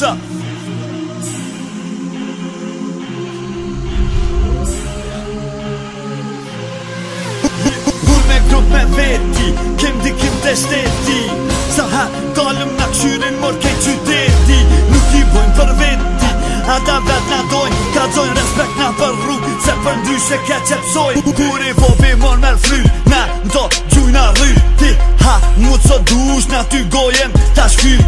Sa Unë me grup me veti, kem dikim të shteti. Sa ha dalëm na këshyrin mor kej qyteti. Nuk i bojnë për veti, ata vet na dojnë. Ka dzojnë respekt na për rrug, se për ndryshe ke qepsojnë. Kur i popi mor mer fryr, na ndo gjujna rryr. Ti ha mu co dush, na ty gojem ta shkyr.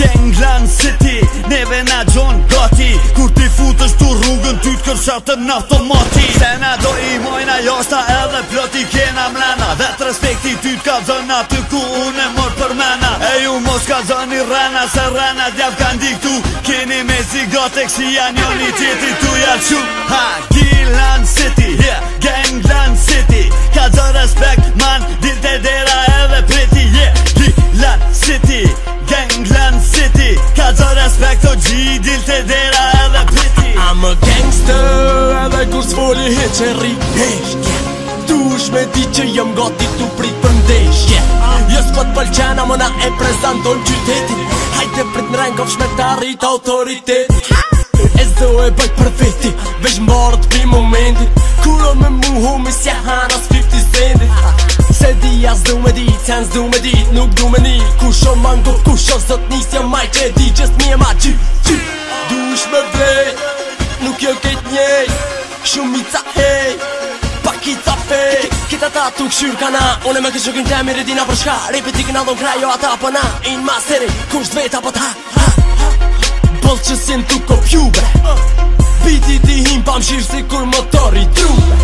Gangland City, neve na gjon gati. Kur ti futësh tu rrugën, ty t'kërshatën në automati. Se na do i mojna jashta edhe ploti kena mlena. Vet respekti ty t'ka dhëna ty ku unë e mor për mena. E ju mos ka dhëni rena, se rena djav kan diktu. Keni me zigote kësi janë njoni tjetri tu jalqu. Ha, Gangland City, yeah, Gangland City. Ka dhë respekt man, dil të dera edhe priti. Yeah, Gangland City, Gangland City. Ka dhë respekt o gji, dil të dera edhe priti. I'm a gangster, edhe kur s'foli hiq e ri Dush me di që jëm gati tu prit për ndesh Jes po t'pëlqena më na e prezenton qytetin Hajde prit në rengov shme t'arrit autoritetin E zdo e bëj për veti, veç mbarët pi momenti Kuro me mu homi si hanas 50 centi Se di as du me dit, sen s'du me dit, nuk du me ni Kusho mango, kusho zot nisja maj që di just me e ma gjy Dush me vlej, nuk jo kejt njej Shumica hej, pakica fej Kita ta tu këshyr kana, une me këshukin temi redina për shka Repeti këna dhon krajo ata për na In masteri, kusht veta për ta Boll që sin tu kopjube Biti ti him pa mshirë si kur motori trube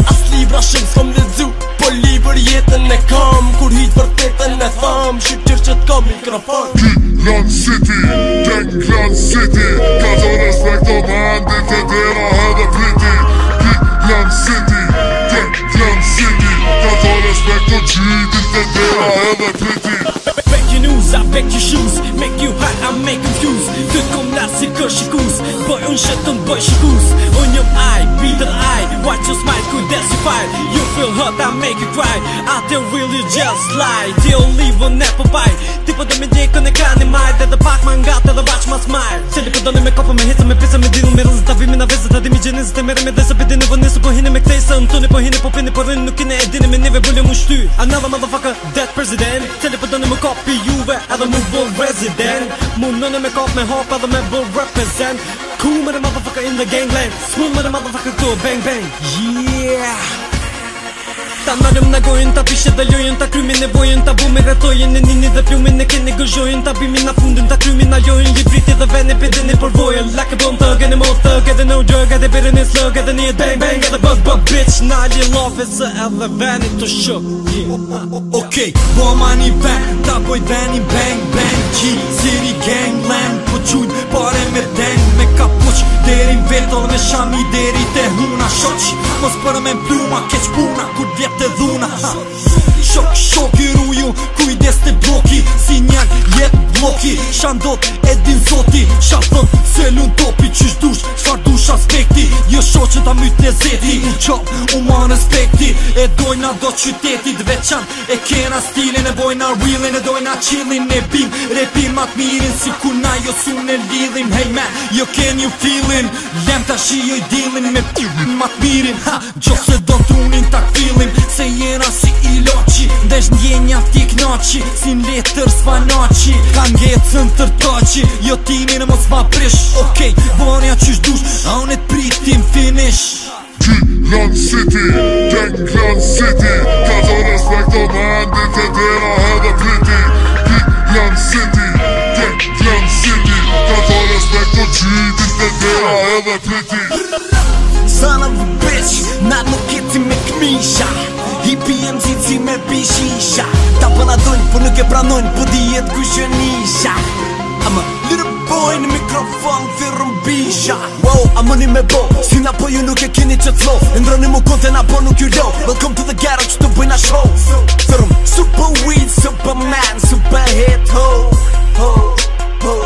As libra shumë s'kom ledzu Po liber jetën e kam Kur hit për tetën e tham Shqipqyr që t'kom mikrofon Gangland City, Gangland City. Ka të respekt o mandi të dera edhe priti. Gangland City, Gangland City. Ka të respekt o gjidin të dera edhe priti. Back your news, I back your shoes Make you hot, I make confused Ty kom lar si kër shikus Boj unë shetën, boj shikus Unë jom I, be the I Watch your smile, kujdes you fight You feel hot, I make you cry I tell real you just lie Ti o live on apple pie Ti po do me djekën e krani majt Edhe pak ma ngat edhe vaq ma smile Cili po do me kopa me hisa me pisa me dinu Me rëzit avimi na vezit Adi mi gjenizit e mere me desa Pidini vënisu po hini me ktejsa Në po hini po pini po rëni Nuk ine e dini me nive bulli mu shty Another motherfucker, dead president Cili po do me kopi juve edhe mu bull resident Mu nëne me kop me hop edhe me bull represent Cool me the motherfucker in the gangland Smooth me the motherfucker to bang bang Yeah Ta nalëm në gojën, ta pishe dhe lojën Ta krymi nevojën, ta bu me retojën E nini dhe plumin e keni gëzhojën Ta bimi na fundin, ta krymi na lojën Livriti dhe vene pidini për vojën Like a bone thug, and a more thug Edhe no drug, edhe birin e slug Edhe një bang bang, edhe bug bug bitch Nalje love se edhe veni të shuk Okej, bo ma një ven Ta boj veni bang bang Ki, ziri gangland Po qujnë pare me deng Me kapuq, derin vetëll Me shami deri te huna Shoq, mos për me pluma Keq puna, kur vjet të dhuna Shok, shok i ruju Kujdes të bloki Si njak jet bloki Shandot edin zoti Shafën se lun topi Qysh dush, shfar dush aspekti Jo shoqën ta myt në zeti Qop, u ma respekti E dojna do qytetit veçan E kena stilin e bojna reelin E dojna chillin e bim Repin mat mirin Si ku na jo sun e lidhin Hey man, jo can you feelin Lem ta shi jo i dealin Me mat mirin Ha, gjo se do t'unin ta kfilin Se jena si i loqi Ndesh ndjenja ti knaqi Si n'letër s'fanaci Ka ngecën tërtaqi Jo timin e mos ma prish Okej, bonja qysh dush A unë e t'pritim finish Gangland City, Gangland City. Ka të respekt o mandi të dera edhe priti. Gangland City, Gangland City. Ka të respekt o gjidin të dera edhe priti. Son of a bitch, na nuk jeti me kmisha Hipi e mzici me pishisha Ta pëna dojnë, po nuk e pranojnë Po dijet ku shënisha I'm a little boy në mikrofon thirën bisha Wow, I'm money me bo Sina po ju nuk e kini që t'lo Ndroni mu konten apo nuk ju lo Welcome to the garage të bëjna show Thirëm super weed, superman, super hit ho, ho, ho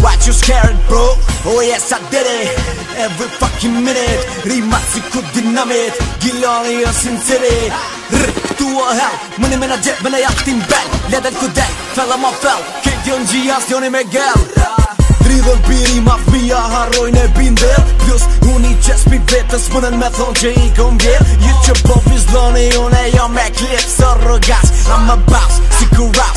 What you scared bro? Oh yes I did it Every fucking minute Rimat si ku dinamit Gilani jo sinceri Tu o hell Mëni me na gjep me na jaktin bell Ledel ku del Fella ma fell Kejt jo në gjia s'joni me gell Lidhën piri ma fmija harrojnë e bindel. Plus unë i qespi vetës mënen me thonë që i kom vjet. Jitë që po vizloni unë e jo me klip së rëgas. I'm a boss, si ku rap